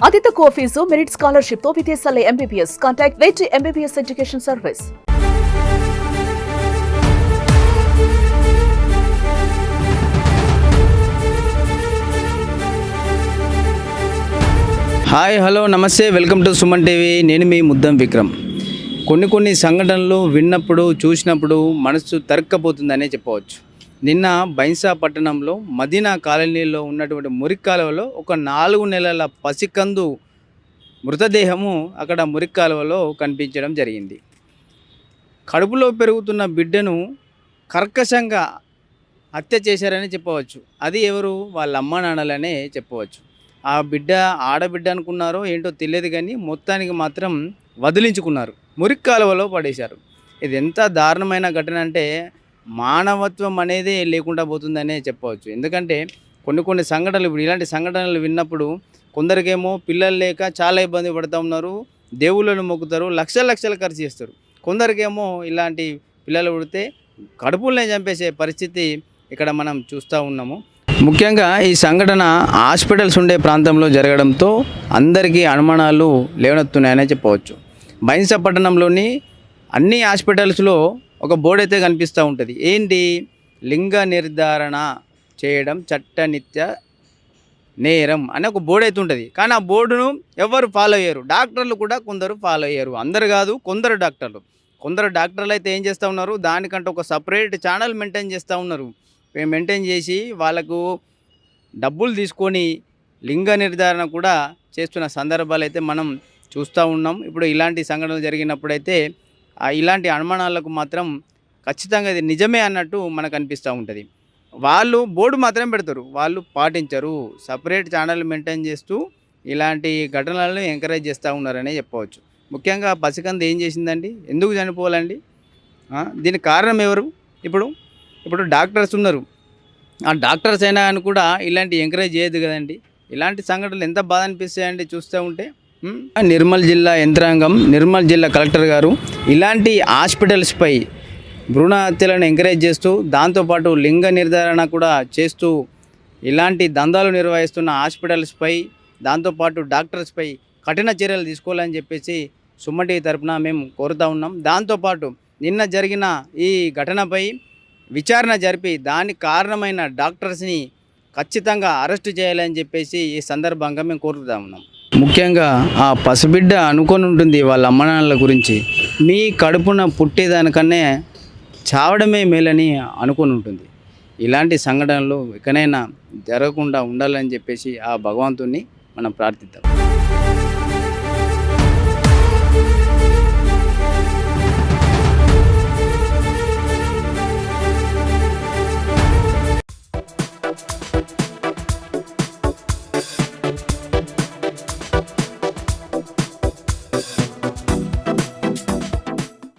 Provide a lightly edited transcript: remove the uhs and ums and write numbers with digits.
అతి తక్కువ fee merit scholarship తో విదేశాల MBBS. Contact wait MBBS education service. Hi hello నమస్తే, వెల్కమ్ టు సుమన్ టీవీ. నేను మీ ముద్దం విక్రమ్. కొన్ని సంఘటనలు విన్నప్పుడు చూసినప్పుడు మనసు తరక్కపోతుందనే చెప్పవచ్చు. నిన్న బైన్సా పట్టణంలో మదీనా కాలనీలో ఉన్నటువంటి మురిక్కాలువలో ఒక 4 నెలల పసికందు మృతదేహము అక్కడ మురిక్కాలువలో కనిపించడం జరిగింది. కడుపులో పెరుగుతున్న బిడ్డను కర్కశంగా హత్య చేశారని చెప్పవచ్చు. అది ఎవరు? వాళ్ళ అమ్మ నాన్నలనే చెప్పవచ్చు. ఆ బిడ్డ ఆడబిడ్డ అనుకున్నారో ఏంటో తెలియదు, కానీ మొత్తానికి మాత్రం వదిలించుకున్నారు, మురిక్కాలువలో పడేశారు. ఇది ఎంత దారుణమైన ఘటన అంటే మానవత్వం అనేది లేకుండా పోతుందనే చెప్పవచ్చు. ఎందుకంటే కొన్ని సంఘటనలు, ఇప్పుడు ఇలాంటి సంఘటనలు విన్నప్పుడు కొందరికేమో పిల్లలు లేక చాలా ఇబ్బంది పడుతూ ఉన్నారు, దేవుళ్ళను మొక్కుతారు, లక్షలు ఖర్చు చేస్తారు. కొందరికేమో ఇలాంటి పిల్లలు పుడితే కడుపులనే చంపేసే పరిస్థితి ఇక్కడ మనం చూస్తూ ఉన్నాము. ముఖ్యంగా ఈ సంఘటన హాస్పిటల్స్ ఉండే ప్రాంతంలో జరగడంతో అందరికీ అనుమానాలు లేవనెత్తున్నాయనే చెప్పవచ్చు. బైన్సా పట్టణంలోని అన్ని హాస్పిటల్స్లో ఒక బోర్డు అయితే కనిపిస్తూ ఉంటుంది. ఏంటి? లింగ నిర్ధారణ చేయడం చట్టనిత్య నేరం అనే ఒక బోర్డు అయితే ఉంటుంది. కానీ ఆ బోర్డును ఎవరు ఫాలో అయ్యారు? డాక్టర్లు కూడా కొందరు ఫాలో అయ్యారు. అందరు కాదు, కొందరు డాక్టర్లు అయితే ఏం చేస్తూ ఉన్నారు, దానికంటే ఒక సపరేట్ ఛానల్ మెయింటైన్ చేస్తూ ఉన్నారు. మెయింటైన్ చేసి వాళ్ళకు డబ్బులు తీసుకొని లింగ నిర్ధారణ కూడా చేస్తున్న సందర్భాలు అయితే మనం చూస్తూ ఉన్నాం. ఇప్పుడు ఇలాంటి సంఘటనలు జరిగినప్పుడైతే ఇలాంటి అనుమానాలకు మాత్రం ఖచ్చితంగా ఇది నిజమే అన్నట్టు మనకు అనిపిస్తూ ఉంటుంది. వాళ్ళు బోర్డు మాత్రం పెడతారు, వాళ్ళు పాటించరు. సపరేట్ ఛానల్ మెయింటైన్ చేస్తూ ఇలాంటి ఘటనలను ఎంకరేజ్ చేస్తూ ఉన్నారనే చెప్పవచ్చు. ముఖ్యంగా పసికందు ఏం చేసిందండి? ఎందుకు చనిపోవాలండి? దీనికి కారణం ఎవరు? ఇప్పుడు డాక్టర్స్ ఉన్నారు, ఆ డాక్టర్స్ అయినా అని కూడా ఇలాంటి ఎంకరేజ్ చేయదు కదండి. ఇలాంటి సంఘటనలు ఎంత బాధ అనిపిస్తాయండి చూస్తూ ఉంటే. నిర్మల్ జిల్లా యంత్రాంగం, నిర్మల్ జిల్లా కలెక్టర్ గారు ఇలాంటి హాస్పిటల్స్పై భ్రూణ హత్యలను ఎంకరేజ్ చేస్తూ, దాంతోపాటు లింగ నిర్ధారణ కూడా చేస్తూ ఇలాంటి దందాలు నిర్వహిస్తున్న హాస్పిటల్స్పై, దాంతోపాటు డాక్టర్స్పై కఠిన చర్యలు తీసుకోవాలని చెప్పేసి సుమన్ టీవీ తరపున మేము కోరుతూ ఉన్నాం. దాంతోపాటు నిన్న జరిగిన ఈ ఘటనపై విచారణ జరిపి దానికి కారణమైన డాక్టర్స్ని ఖచ్చితంగా అరెస్టు చేయాలని చెప్పేసి ఈ సందర్భంగా మేము కోరుతూ ఉన్నాం. ముఖ్యంగా ఆ పసిబిడ్డ అనుకొని ఉంటుంది వాళ్ళ అమ్మనాన్నల గురించి, మీ కడుపున పుట్టేదానికన్నా చావడమే మేలని అనుకొని ఉంటుంది. ఇలాంటి సంఘటనలు ఎక్కడైనా జరగకుండా ఉండాలని చెప్పేసి ఆ భగవంతుని మనం ప్రార్థిద్దాం.